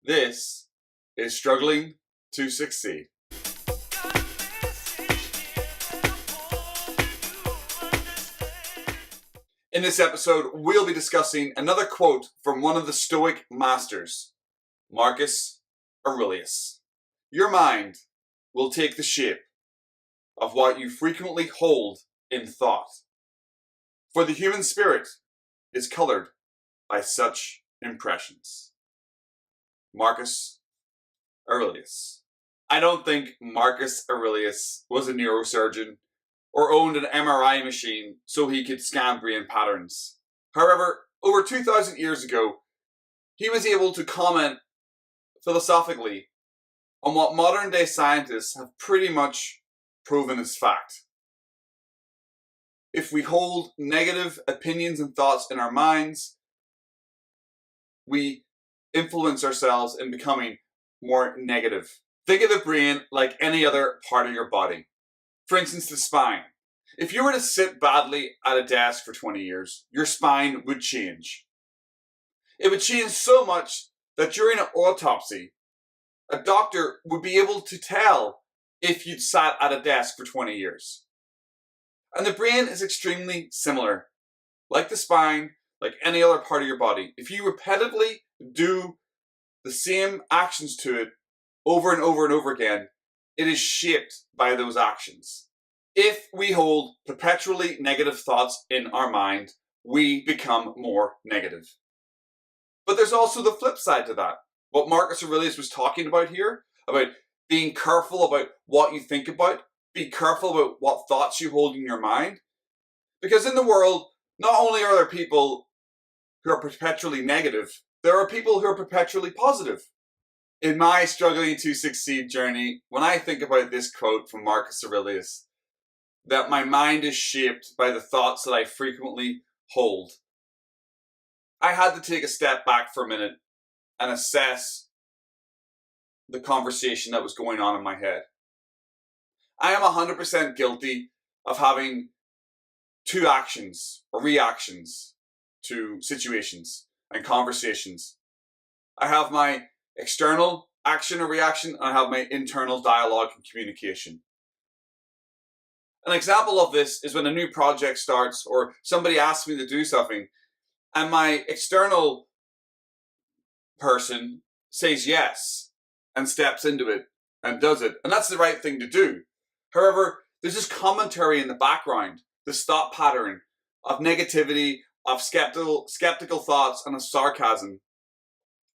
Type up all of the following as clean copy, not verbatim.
This is Struggling to Succeed. In this episode, we'll be discussing another quote from one of the Stoic masters, Marcus Aurelius. Your mind will take the shape of what you frequently hold in thought, for the human spirit is colored by such impressions. Marcus Aurelius. I don't think Marcus Aurelius was a neurosurgeon or owned an MRI machine so he could scan brain patterns. However, over 2,000 years ago, he was able to comment philosophically on what modern day scientists have pretty much proven as fact. If we hold negative opinions and thoughts in our minds, we influence ourselves in becoming more negative. Think of the brain like any other part of your body. For instance, the spine. If you were to sit badly at a desk for 20 years, your spine would change. It would change so much that during an autopsy, a doctor would be able to tell if you'd sat at a desk for 20 years. And the brain is extremely similar. Like the spine, like any other part of your body. If you repetitively do the same actions to it over and over and over again, it is shaped by those actions. If we hold perpetually negative thoughts in our mind, we become more negative. But there's also the flip side to that. What Marcus Aurelius was talking about here, about being careful about what you think about, be careful about what thoughts you hold in your mind. Because in the world, not only are there people who are perpetually negative, there are people who are perpetually positive. In my struggling to succeed journey, when I think about this quote from Marcus Aurelius, that my mind is shaped by the thoughts that I frequently hold, I had to take a step back for a minute and assess the conversation that was going on in my head. I am 100% guilty of having two actions or reactions to situations and conversations. I have my external action or reaction, and I have my internal dialogue and communication. An example of this is when a new project starts or somebody asks me to do something and my external person says yes and steps into it and does it. And that's the right thing to do. However, there's this commentary in the background, this thought pattern of negativity, of skeptical thoughts and of sarcasm,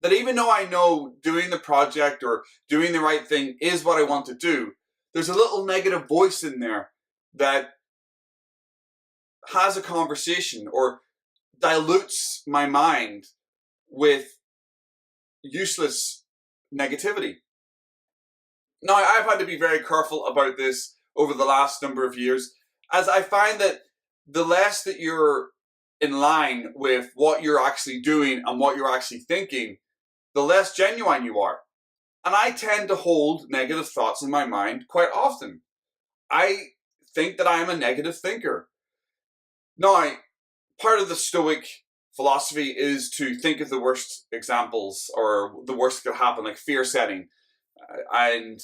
that even though I know doing the project or doing the right thing is what I want to do, there's a little negative voice in there that has a conversation or dilutes my mind with useless negativity. Now, I've had to be very careful about this over the last number of years, as I find that the less that you're in line with what you're actually doing and what you're actually thinking, the less genuine you are. And I tend to hold negative thoughts in my mind quite often. I think that I am a negative thinker. Now, part of the Stoic philosophy is to think of the worst examples or the worst that could happen, like fear setting, and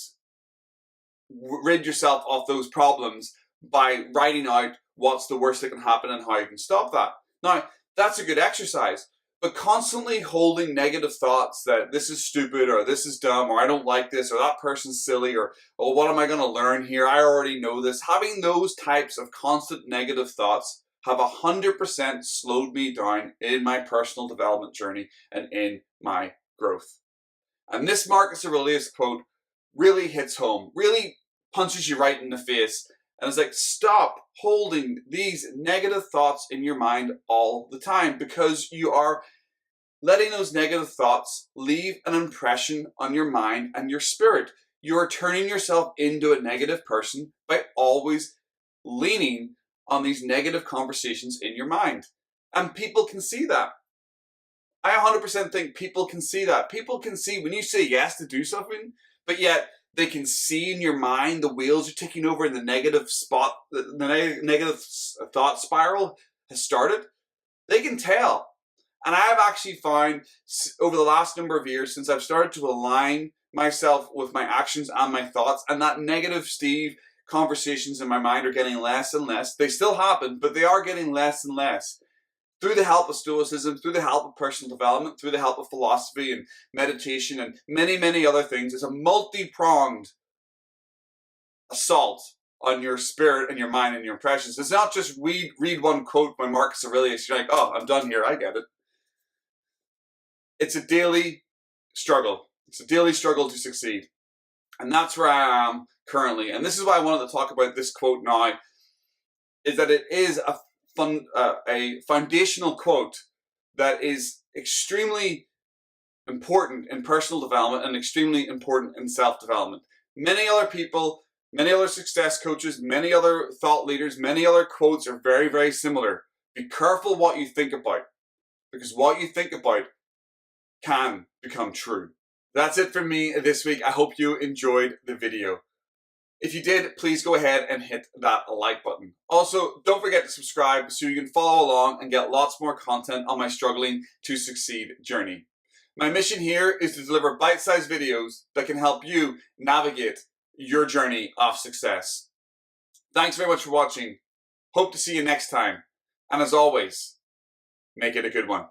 rid yourself of those problems by writing out what's the worst that can happen and how you can stop that. Now, that's a good exercise, but constantly holding negative thoughts that this is stupid or this is dumb or I don't like this or that person's silly or oh, what am I going to learn here? I already know this. Having those types of constant negative thoughts have 100% slowed me down in my personal development journey and in my growth. And this Marcus Aurelius quote really hits home, really punches you right in the face. And it's like, stop holding these negative thoughts in your mind all the time, because you are letting those negative thoughts leave an impression on your mind and your spirit. You are turning yourself into a negative person by always leaning on these negative conversations in your mind. And people can see that. I 100% think people can see that. People can see when you say yes to do something, but yet they can see in your mind the wheels are ticking over and the negative negative thought spiral has started. They can tell. And I have actually found over the last number of years, since I've started to align myself with my actions and my thoughts, and that negative Steve conversations in my mind are getting less and less. They still happen, but they are getting less and less. Through the help of Stoicism, through the help of personal development, through the help of philosophy and meditation and many, many other things, it's a multi-pronged assault on your spirit and your mind and your impressions. It's not just read one quote by Marcus Aurelius, you're like, oh, I'm done here, I get it. It's a daily struggle. It's a daily struggle to succeed. And that's where I am currently. And this is why I wanted to talk about this quote now, is that it is a foundational quote that is extremely important in personal development and extremely important in self-development. Many other people, many other success coaches, many other thought leaders, many other quotes are very, very similar. Be careful what you think about, because what you think about can become true. That's it for me this week. I hope you enjoyed the video. If you did, please go ahead and hit that like button. Also, don't forget to subscribe so you can follow along and get lots more content on my struggling to succeed journey. My mission here is to deliver bite-sized videos that can help you navigate your journey of success. Thanks very much for watching. Hope to see you next time. And as always, make it a good one.